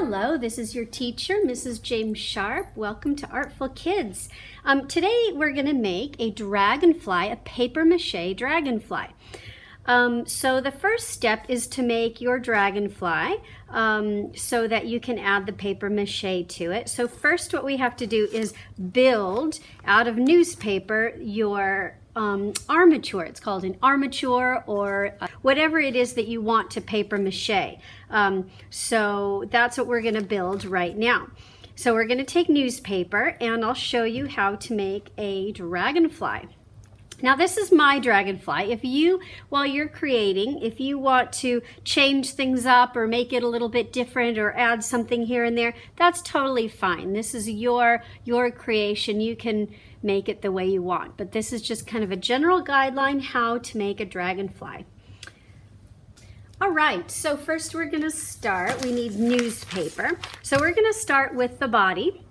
Hello, this is your teacher, Mrs. James Sharp. Welcome to Artful Kids. Today we're going to make a dragonfly, a paper mache dragonfly. So the first step is to make your dragonfly so that you can add the paper mache to it. So first what we have to do is build out of newspaper your armature. It's called an armature or whatever it is that you want to paper mache. So that's what we're going to build right now. So we're going to take newspaper and I'll show you how to make a dragonfly. Now this is my dragonfly. If you, while you're creating, if you want to change things up or make it a little bit different or add something here and there, that's totally fine. This is your creation. You can make it the way you want. But this is just kind of a general guideline how to make a dragonfly. All right, so first we're going to start. We need newspaper. So we're going to start with the body.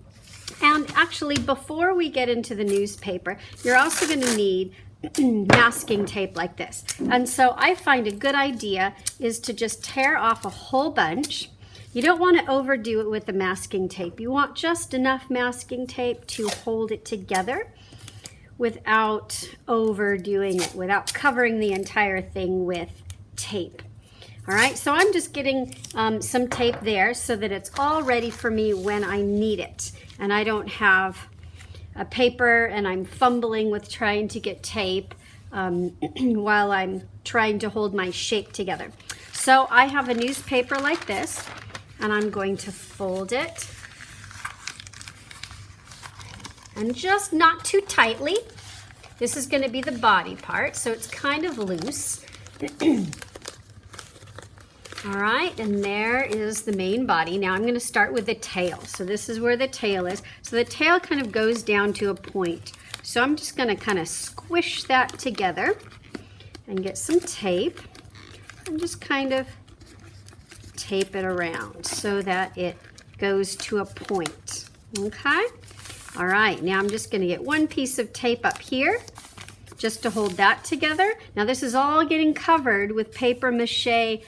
And actually, before we get into the newspaper, you're also going to need masking tape like this. And so I find a good idea is to just tear off a whole bunch. You don't want to overdo it with the masking tape. You want just enough masking tape to hold it together without overdoing it, without covering the entire thing with tape. All right, so I'm just getting some tape there so that it's all ready for me when I need it. And I don't have a paper and I'm fumbling with trying to get tape while I'm trying to hold my shape together. So I have a newspaper like this and I'm going to fold it. And just not too tightly. This is going to be the body part, so it's kind of loose. All right, and there is the main body. Now I'm going to start with the tail. So this is where the tail is. So the tail kind of goes down to a point. So I'm just going to kind of squish that together and get some tape and just kind of tape it around so that it goes to a point. Okay? All right, now I'm just going to get one piece of tape up here just to hold that together. Now this is all getting covered with paper mache,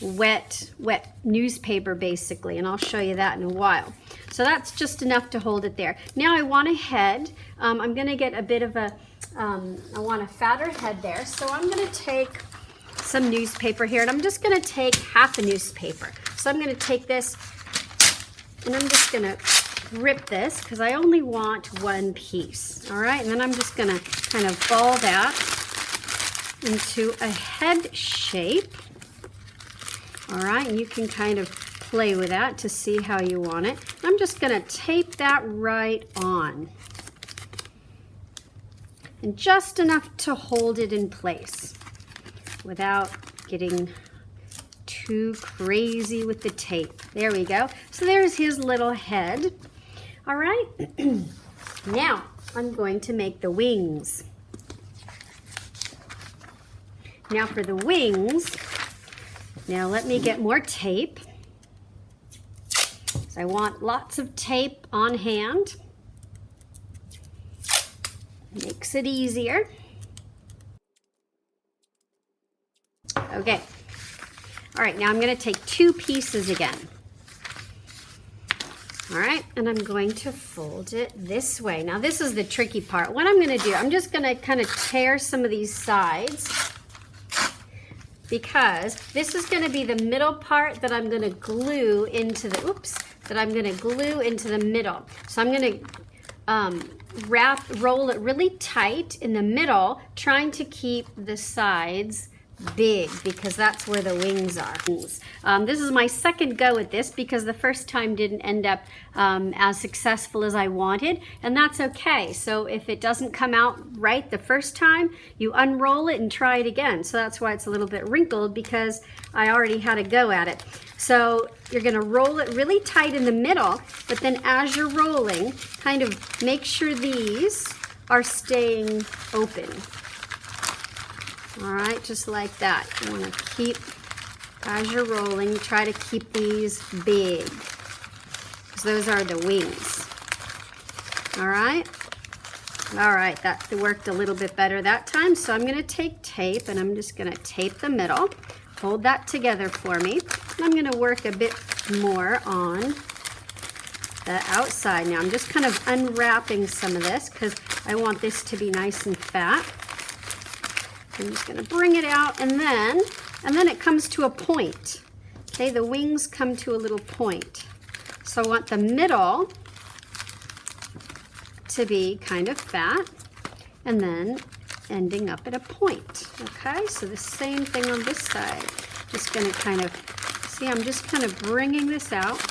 wet newspaper basically, and I'll show you that in a while. So that's just enough to hold it there. Now I want a head. I'm gonna get a bit of a, I want a fatter head there. So I'm gonna take some newspaper here and I'm just gonna take half a newspaper. So I'm gonna take this and I'm just gonna rip this because I only want one piece. All right, and then I'm just gonna kind of ball that into a head shape. All right, and you can kind of play with that to see how you want it. I'm just gonna tape that right on. And just enough to hold it in place without getting too crazy with the tape. There we go. So there's his little head. All right, now I'm going to make the wings. Now for the wings, now let me get more tape. So I want lots of tape on hand. Makes it easier. Okay, all right, now I'm going to take two pieces again. All right, and I'm going to fold it this way. Now this is the tricky part. What I'm going to do, I'm just going to kind of tear some of these sides because this is going to be the middle part that I'm going to glue into the, glue into the middle. So I'm going to roll it really tight in the middle, trying to keep the sides big because that's where the wings are. This is my second go at this because the first time didn't end up as successful as I wanted, and that's okay. So if it doesn't come out right the first time, you unroll it and try it again. So that's why it's a little bit wrinkled because I already had a go at it. So you're going to roll it really tight in the middle, but then as you're rolling, kind of make sure these are staying open. All right, just like that. You want to keep, as you're rolling, try to keep these big, because those are the wings. All right, that worked a little bit better that time. So I'm going to take tape and I'm just going to tape the middle, hold that together for me. And I'm going to work a bit more on the outside. Now I'm just kind of unwrapping some of this because I want this to be nice and fat. I'm just going to bring it out, and then it comes to a point. Okay, the wings come to a little point. So I want the middle to be kind of fat, and then ending up at a point. Okay, so the same thing on this side. Just going to kind of, see, I'm just kind of bringing this out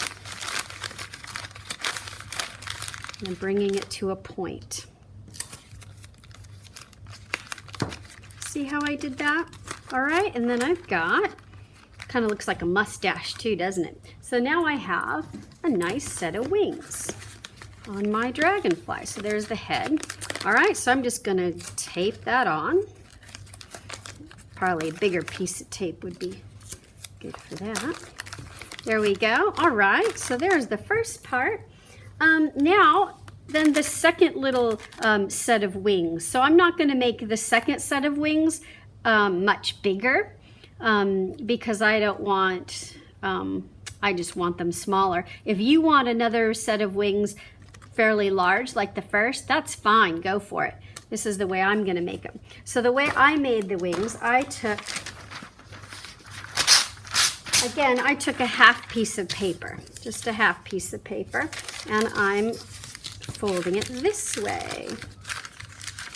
and bringing it to a point. See how I did that? All right, and then I've got, kind of looks like a mustache too, doesn't it? So now I have a nice set of wings on my dragonfly. So there's the head. All right, so I'm just gonna tape that on. Probably a bigger piece of tape would be good for that. There we go. All right, so there's the first part. Now, then the second little set of wings. So I'm not gonna make the second set of wings much bigger because I don't want, I just want them smaller. If you want another set of wings fairly large like the first, that's fine, go for it. This is the way I'm gonna make them. So the way I made the wings, I took a half piece of paper, just a half piece of paper, and I'm folding it this way.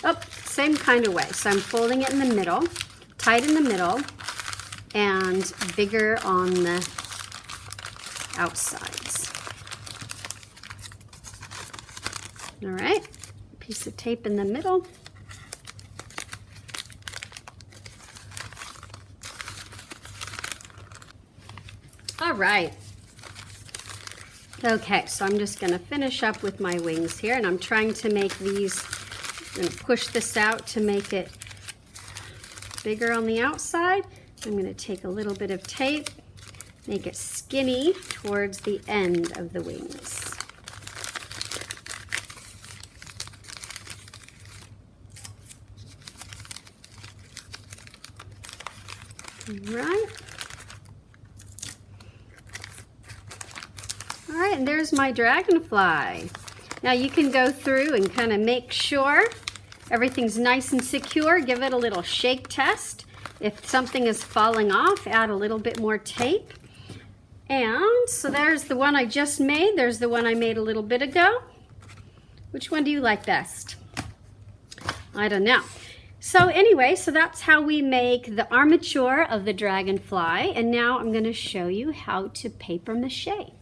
Oh, same kind of way. So I'm folding it in the middle, tight in the middle, and bigger on the outsides. All right, piece of tape in the middle. All right. Okay, so I'm just going to finish up with my wings here, and I'm trying to make these, I'm going to push this out to make it bigger on the outside. I'm going to take a little bit of tape, make it skinny towards the end of the wings. All right. All right, and there's my dragonfly. Now you can go through and kind of make sure everything's nice and secure. Give it a little shake test. If something is falling off, add a little bit more tape. And so there's the one I just made. There's the one I made a little bit ago. Which one do you like best? I don't know. So anyway, so that's how we make the armature of the dragonfly. And now I'm going to show you how to paper mache.